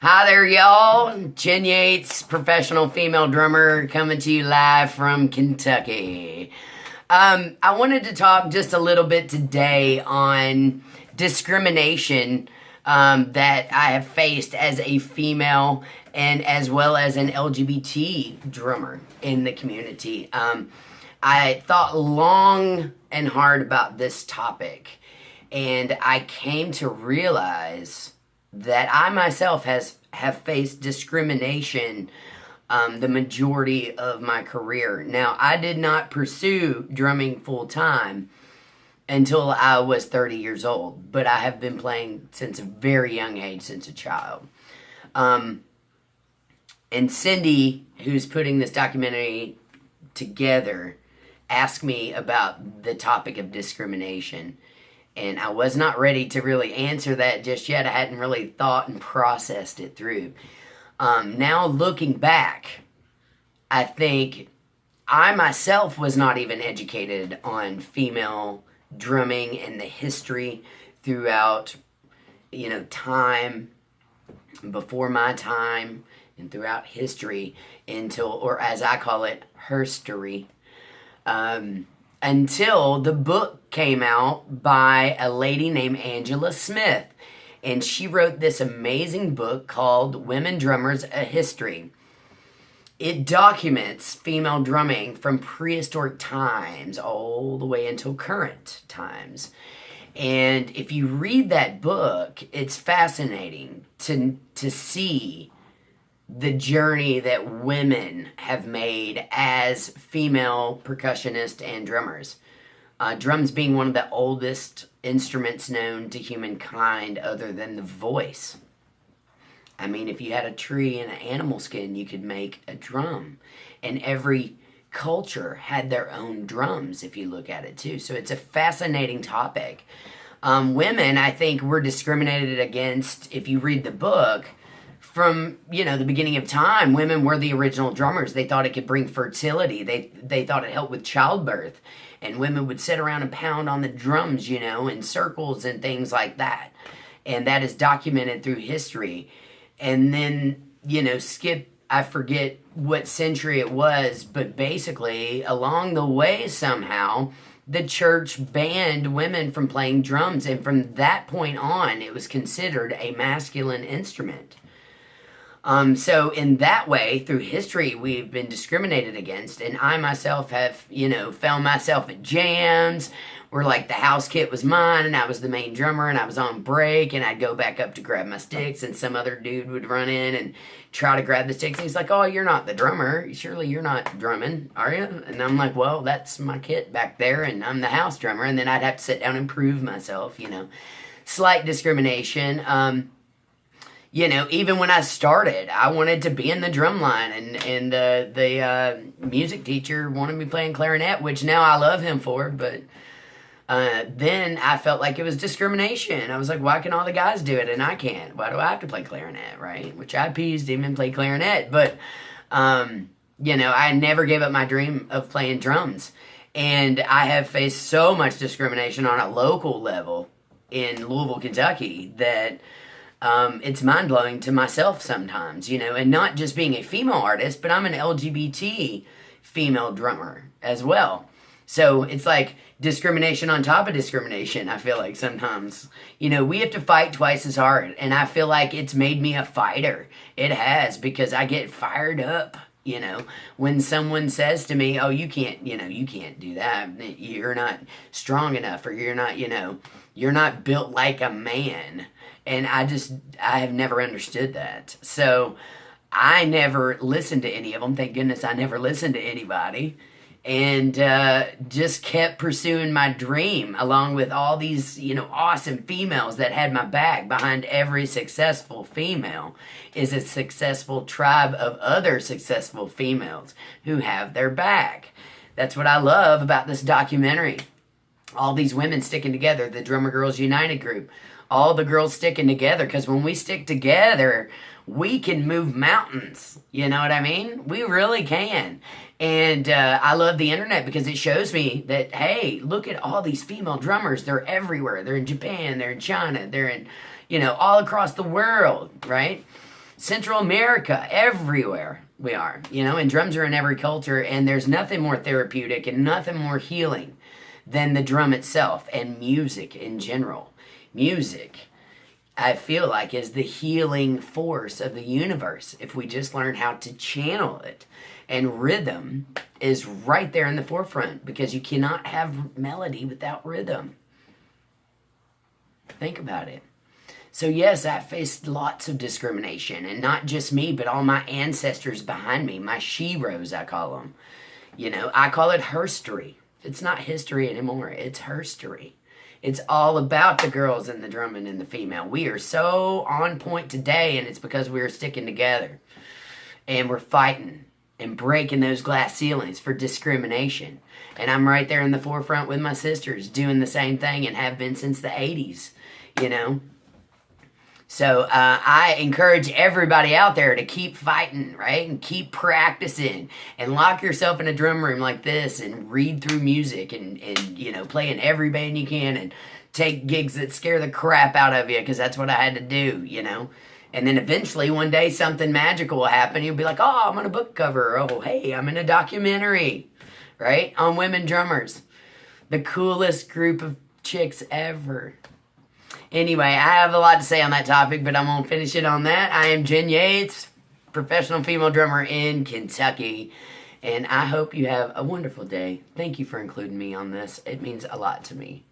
Hi there, y'all. Jyn Yates, professional female drummer, coming to you live from Kentucky. I wanted to talk just a little bit today on discrimination that I have faced as a female and as well as an LGBT drummer in the community. I thought long and hard about this topic, and I came to realize that I myself have faced discrimination the majority of my career. Now, I did not pursue drumming full time until I was 30 years old, but I have been playing since a very young age, since a child. And Cindy, who's putting this documentary together, asked me about the topic of discrimination. And I was not ready to really answer that just yet. I hadn't really thought and processed it through. Now looking back, I think I myself was not even educated on female drumming and the history throughout, time, before my time, and throughout history until, or as I call it, Herstory. Until the book came out by a lady named Angela Smith. And she wrote this amazing book called Women Drummers, A History. It documents female drumming from prehistoric times all the way until current times. And if you read that book, it's fascinating to see the journey that women have made as female percussionists and drummers. Drums being one of the oldest instruments known to humankind other than the voice. I mean, if you had a tree and an animal skin, you could make a drum. And every culture had their own drums, if you look at it too. So it's a fascinating topic. Women, I think, were discriminated against, if you read the book, from, the beginning of time. Women were the original drummers. They thought it could bring fertility. They thought it helped with childbirth. And women would sit around and pound on the drums, in circles and things like that. And that is documented through history. And then, I forget what century it was, but basically, along the way somehow, the church banned women from playing drums. And from that point on, it was considered a masculine instrument. So in that way, through history, we've been discriminated against. And I myself have, found myself at jams where like the house kit was mine and I was the main drummer and I was on break and I'd go back up to grab my sticks and some other dude would run in and try to grab the sticks. And he's like, "Oh, you're not the drummer. Surely you're not drumming, are you?" And I'm like, "Well, that's my kit back there and I'm the house drummer." And then I'd have to sit down and prove myself, Slight discrimination. Even when I started, I wanted to be in the drum line, and the music teacher wanted me playing clarinet, which now I love him for, but then I felt like it was discrimination. I was like, why can all the guys do it and I can't? Why do I have to play clarinet, right? Which I appeased him and played clarinet, but, I never gave up my dream of playing drums, and I have faced so much discrimination on a local level in Louisville, Kentucky, that it's mind-blowing to myself sometimes, and not just being a female artist, but I'm an LGBT female drummer as well. So it's like discrimination on top of discrimination, I feel like sometimes. We have to fight twice as hard, and I feel like it's made me a fighter. It has, because I get fired up, when someone says to me, "Oh, you can't do that. You're not strong enough, or you're not built like a man." And I have never understood that. So I never listened to any of them. Thank goodness I never listened to anybody. And just kept pursuing my dream along with all these, awesome females that had my back. Behind every successful female is a successful tribe of other successful females who have their back. That's what I love about this documentary. All these women sticking together, the Drummer Girls United group. All the girls sticking together, because when we stick together, we can move mountains. You know what I mean? We really can. And I love the internet because it shows me that, hey, look at all these female drummers. They're everywhere. They're in Japan. They're in China. They're in, all across the world, right? Central America, everywhere we are, you know, and drums are in every culture, and there's nothing more therapeutic and nothing more healing than the drum itself and music in general. Music, I feel like, is the healing force of the universe if we just learn how to channel it. And rhythm is right there in the forefront, because you cannot have melody without rhythm. Think about it. So yes, I faced lots of discrimination, and not just me, but all my ancestors behind me, my sheroes, I call them. You know, I call it herstory. It's not history anymore, it's herstory. It's all about the girls and the drumming and the female. We are so on point today, and it's because we are sticking together. And we're fighting and breaking those glass ceilings for discrimination. And I'm right there in the forefront with my sisters doing the same thing, and have been since the 80s, you know. So I encourage everybody out there to keep fighting, right? And keep practicing. And lock yourself in a drum room like this and read through music and you know, play in every band you can, and take gigs that scare the crap out of you, because that's what I had to do, you know. And then eventually one day something magical will happen. You'll be like, oh, I'm on a book cover. Oh, hey, I'm in a documentary, right? On women drummers. The coolest group of chicks ever. Anyway, I have a lot to say on that topic, but I'm going to finish it on that. I am Jyn Yates, professional female drummer in Kentucky, and I hope you have a wonderful day. Thank you for including me on this. It means a lot to me.